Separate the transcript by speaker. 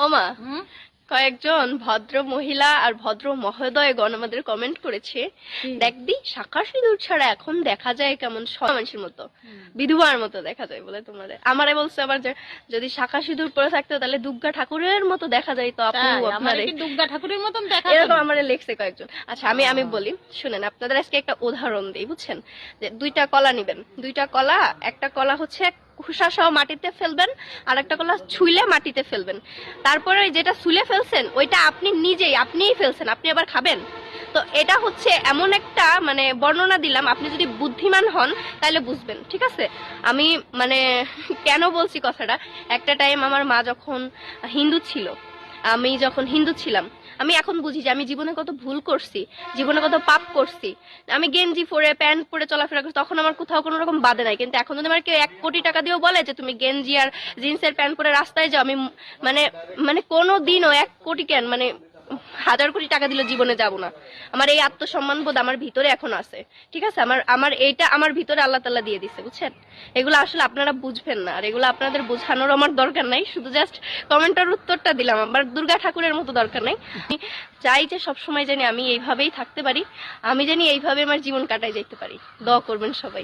Speaker 1: ওমা, কয়েকজন ভদ্র মহিলা আর ভদ্র মহোদয়গণ আমাদের কমেন্ট করেছে, দেখবি শাঁখা সিঁদুর ছাড়া এখন দেখা যায় কেমন মানুষের মতো, বিধবার মতো দেখা যায় বলে। তোমাদের আমারে বলছে আবার যে যদি শাঁখা সিঁদুর পরে থাকতো তাহলে দুর্গা ঠাকুরের মতো দেখা যায়। তো আপু আপনারে
Speaker 2: দুর্গা ঠাকুরের মতন দেখা
Speaker 1: এরকম আমারে লিখছে কয়েকজন। আচ্ছা আমি বলি শুনেন, আপনাদের আজকে একটা উদাহরণ দিই, বুঝছেন? যে দুইটা কলা নিবেন, দুইটা কলা, একটা কলা হচ্ছে খোসা সহ মাটিতে ফেলবেন, আর একটা কলা ছুইলে মাটিতে ফেলবেন। তারপরে যেটা ছুলে ফেলছেন ওইটা আপনি আপনিই ফেলছেন, আপনি আবার খাবেন। তো এটা হচ্ছে এমন একটা মানে বর্ণনা দিলাম, আপনি যদি বুদ্ধিমান হন তাহলে বুঝবেন, ঠিক আছে? আমি মানে কেন বলছি কথাটা, একটা টাইম আমার মা যখন হিন্দু ছিল, আমি যখন হিন্দু ছিলাম, আমি এখন বুঝি যে আমি জীবনে কত ভুল করছি, জীবনে কত পাপ করছি। আমি গেঞ্জি পরে প্যান্ট পরে চলাফেরা করছি, তখন আমার কোথাও কোনো রকম বাধে নাই। কিন্তু এখন যদি আমার কেউ 1 কোটি টাকা দিয়েও বলে যে তুমি গেঞ্জি আর জিন্সের প্যান্ট পরে রাস্তায় যাও, আমি মানে মানে কোনো দিনও 1 কোটি কেন মানে 1000 কোটি টাকা দিলে জীবনে যাব না। আমার এই আত্মসম্মান বোধ আমার ভিতরে এখন আছে, ঠিক আছে? আমার এইটা আমার ভিতরে আল্লাহ তাআলা দিয়ে দিছে, বুঝছেন? এগুলো আসলে আপনারা বুঝবেন না, আর এগুলো আপনাদের বোঝানোর আমার দরকার নাই, শুধু জাস্ট কমেন্টের উত্তরটা দিলাম। আমার দুর্গা ঠাকুরের মতো দরকার নাই। চাই যে সবসময় জানি আমি এইভাবেই থাকতে পারি, আমি জানি এইভাবে আমার জীবন কাটাই যাইতে পারি। দোয়া করবেন সবাই।